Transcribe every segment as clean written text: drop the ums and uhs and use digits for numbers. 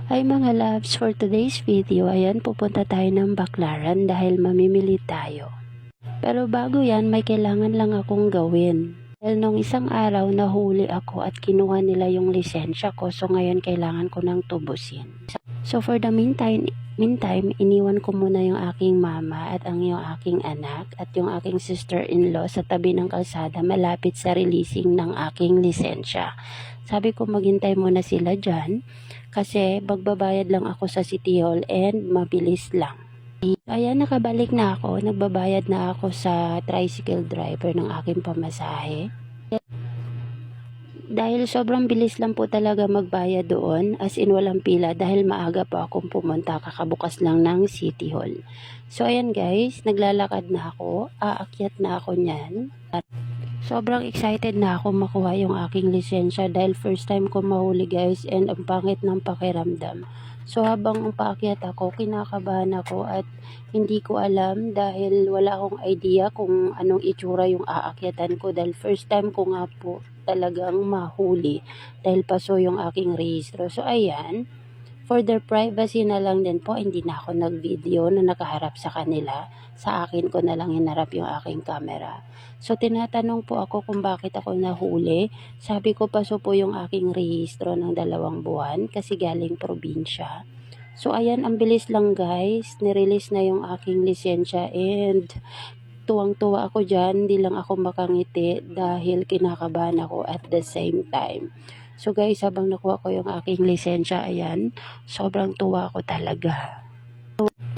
Ay mga loves, for today's video, ayan, pupunta tayo ng Baclaran dahil mamimili tayo. Pero bago yan, may kailangan lang akong gawin. Dahil nung isang araw, nahuli ako at kinuha nila yung lisensya ko, so ngayon kailangan ko nang tubusin. So for the meantime, iniwan ko muna yung aking mama at yung aking anak at yung aking sister-in-law sa tabi ng kalsada malapit sa releasing ng aking lisensya. Sabi ko maghintay muna sila dyan kasi magbabayad lang ako sa City Hall and mabilis lang. Ayan, nakabalik na ako. Nagbabayad na ako sa tricycle driver ng aking pamasahe. Dahil sobrang bilis lang po talaga magbayad doon, as in walang pila dahil maaga po akong pumunta, kakabukas lang ng City Hall. So ayan guys, naglalakad na ako, aakyat na ako niyan. At sobrang excited na ako makuha yung aking lisensya dahil first time ko mahuli guys and ang pangit ng pakiramdam. So habang paakyat ako, kinakabahan ako at hindi ko alam dahil wala akong idea kung anong itsura yung aakyatan ko dahil first time ko nga po talagang mahuli dahil paso yung aking rehistro. So ayan, for their privacy na lang din po, hindi na ako nag-video na nakaharap sa kanila. Sa akin ko na lang hinarap yung aking camera. So tinatanong po ako kung bakit ako nahuli. Sabi ko paso po yung aking rehistro ng 2 buwan kasi galing probinsya. So ayan, ang bilis lang guys, nirelease na yung aking lisensya and tuwang-tuwa ako dyan, hindi lang ako makangiti dahil kinakabahan ako at the same time. So guys, habang nakuha ko yung aking lisensya, ayan, sobrang tuwa ako talaga.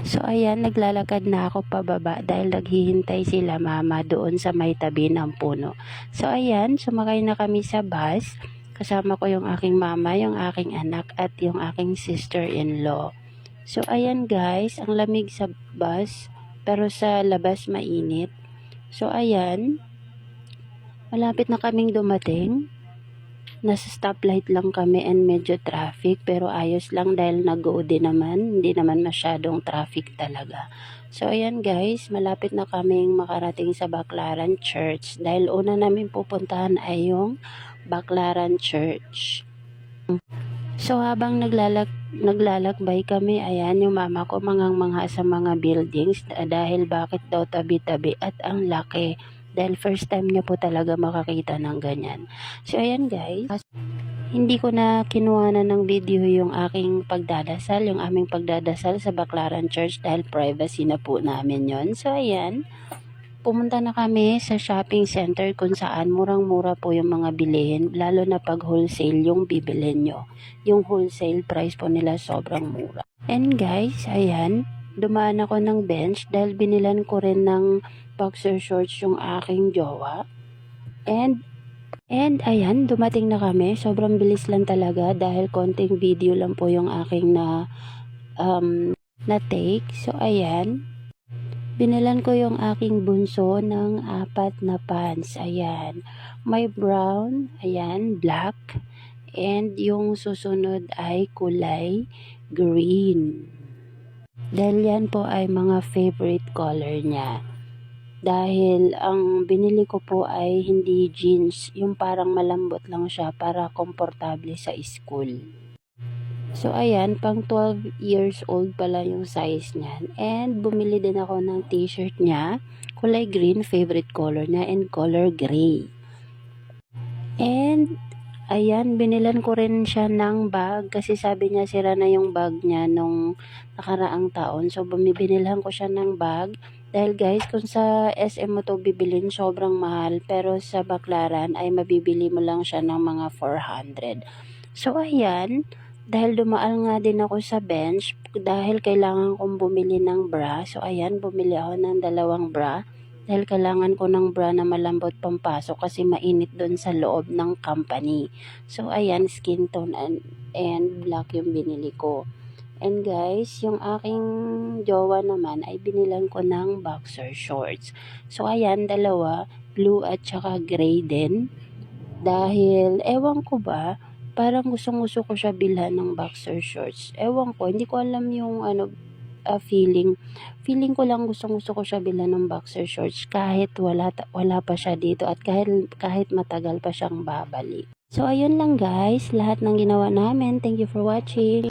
So ayan, naglalakad na ako pababa dahil naghihintay sila mama doon sa may tabi ng puno. So ayan, sumakay na kami sa bus. Kasama ko yung aking mama, yung aking anak at yung aking sister-in-law. So ayan guys, ang lamig sa bus pero sa labas mainit. So ayan, malapit na kaming dumating. Nasa stoplight lang kami and medyo traffic pero ayos lang dahil nag-go din naman, hindi naman masyadong traffic talaga. So ayan guys, malapit na kaming makarating sa Baclaran Church dahil una namin pupuntahan ay yung Baclaran Church. So habang naglalakbay kami, ayan yung mama ko mangha sa mga buildings dahil bakit daw tabi-tabi at ang laki. Dahil first time niya po talaga makakita ng ganyan. So ayan guys, hindi ko na kinuha na ng video yung aking pagdadasal, yung aming pagdadasal sa Baclaran Church dahil privacy na po namin yon. So ayan, pumunta na kami sa shopping center kung saan murang-mura po yung mga bilihin, lalo na pag wholesale yung bibilhin nyo. Yung wholesale price po nila sobrang mura. And guys, ayan, dumaan ako ng bench dahil binilan ko rin ng boxer shorts yung aking jowa. And ayan, dumating na kami. Sobrang bilis lang talaga dahil konting video lang po yung aking na take. So ayan, binilan ko yung aking bunso ng 4 na pants. Ayan, may brown, ayan, black, and yung susunod ay kulay green. Dahil yan po ay mga favorite color niya. Dahil ang binili ko po ay hindi jeans, yung parang malambot lang siya para komportable sa school. So ayan, pang 12 years old pala yung size niyan. And bumili din ako ng t-shirt niya, kulay green, favorite color niya, and color gray. And ayan, binilan ko rin siya ng bag kasi sabi niya sira na yung bag niya nung nakaraang taon. So bumibinilhan ko siya ng bag. Dahil guys, kung sa SM mo to bibilin, sobrang mahal. Pero sa Baclaran ay mabibili mo lang siya ng mga 400. So ayan, dahil dumaan nga din ako sa bench, dahil kailangan kong bumili ng bra. So ayan, bumili ako ng 2 bra. Dahil kailangan ko ng bra na malambot pampasok kasi mainit doon sa loob ng company. So ayan, skin tone and black yung binili ko. And guys, yung aking jowa naman ay binilan ko ng boxer shorts. So ayan, 2, blue at saka gray din. Dahil, ewan ko ba, parang gustong-gusto ko siya bilhan ng boxer shorts. Ewan ko, hindi ko alam yung feeling. Feeling ko lang gustong-gusto ko siya bilhan ng boxer shorts kahit wala pa siya dito at kahit matagal pa siyang babalik. So ayun lang guys, lahat ng ginawa namin. Thank you for watching.